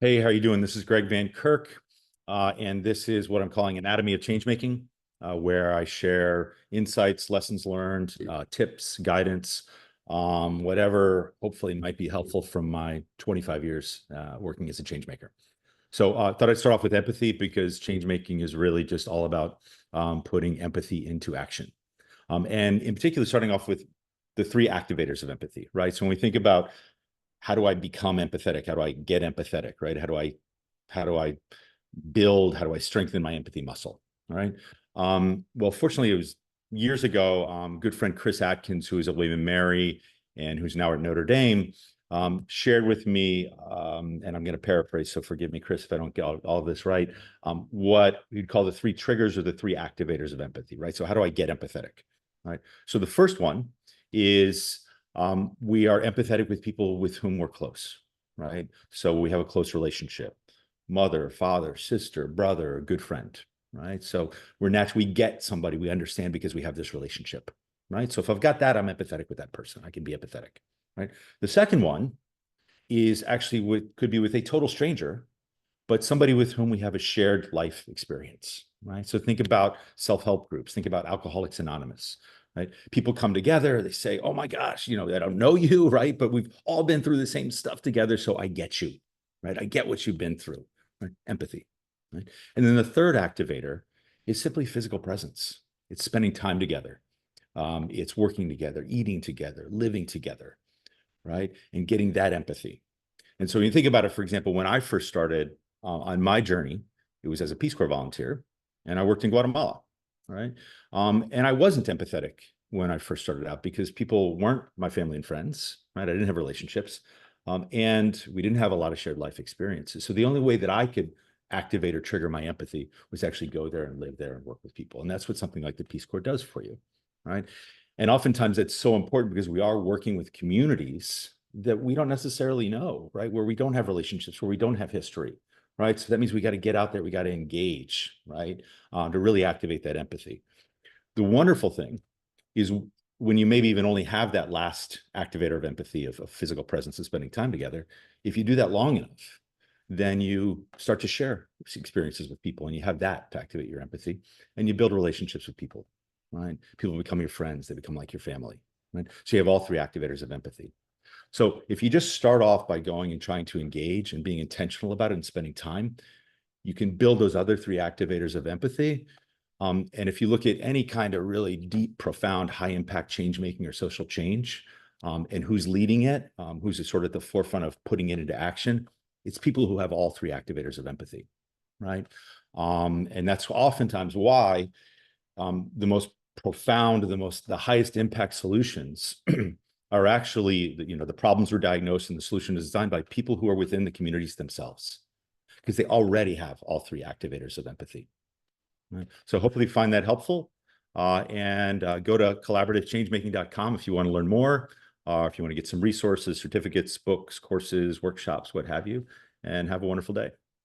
Hey, how are you doing? This is Greg Van Kirk, and this is what I'm calling Anatomy of Changemaking, where I share insights, lessons learned, tips, guidance, whatever hopefully might be helpful from my 25 years working as a change maker. So I thought I'd start off with empathy because change making is really just all about putting empathy into action. And in particular, starting off with the three activators of empathy, right? So when we think about how do I become empathetic? How do I get empathetic, right? How do I build, how do I strengthen my empathy muscle? All right. Well, fortunately, it was years ago, good friend Chris Atkins, who is at William and Mary and who's now at Notre Dame, shared with me, and I'm going to paraphrase, so forgive me, Chris, if I don't get all of this right, what we'd call the three triggers or the three activators of empathy, right? So how do I get empathetic, right? So the first one is we are empathetic with people with whom we're close, right? So we have a close relationship, mother, father, sister, brother, good friend, right? So we get somebody we understand because we have this relationship, right? So if I've got that, I'm empathetic with that person. I can be empathetic, right? The second one is actually could be with a total stranger, but somebody with whom we have a shared life experience, right? So think about self-help groups, think about Alcoholics Anonymous, right? People come together, they say, oh my gosh, I don't know you, right? But we've all been through the same stuff together, so I get you, right? I get what you've been through, right? Empathy, right? And then the third activator is simply physical presence. It's spending time together. It's working together, eating together, living together, right? And getting that empathy. And so when you think about it, for example, when I first started on my journey, it was as a Peace Corps volunteer, and I worked in Guatemala, right? And I wasn't empathetic when I first started out because people weren't my family and friends, right? I didn't have relationships, and we didn't have a lot of shared life experiences. So the only way that I could activate or trigger my empathy was actually go there and live there and work with people. And that's what something like the Peace Corps does for you, right? And oftentimes it's so important because we are working with communities that we don't necessarily know, right? Where we don't have relationships, where we don't have history, right? So that means we got to get out there, we got to engage, right? To really activate that empathy. The wonderful thing is when you maybe even only have that last activator of empathy of physical presence and spending time together, if you do that long enough, then you start to share experiences with people and you have that to activate your empathy and you build relationships with people, right? People become your friends, they become like your family, right? So you have all three activators of empathy. So if you just start off by going and trying to engage and being intentional about it and spending time, you can build those other three activators of empathy. And if you look at any kind of really deep, profound, high impact change making or social change, and who's leading it, who's sort of at the forefront of putting it into action, it's people who have all three activators of empathy, right? And that's oftentimes why the most profound, the highest impact solutions are actually, the problems are diagnosed and the solution is designed by people who are within the communities themselves, because they already have all three activators of empathy. Right? So hopefully find that helpful. And go to collaborativechangemaking.com if you want to learn more, if you want to get some resources, certificates, books, courses, workshops, what have you, and have a wonderful day.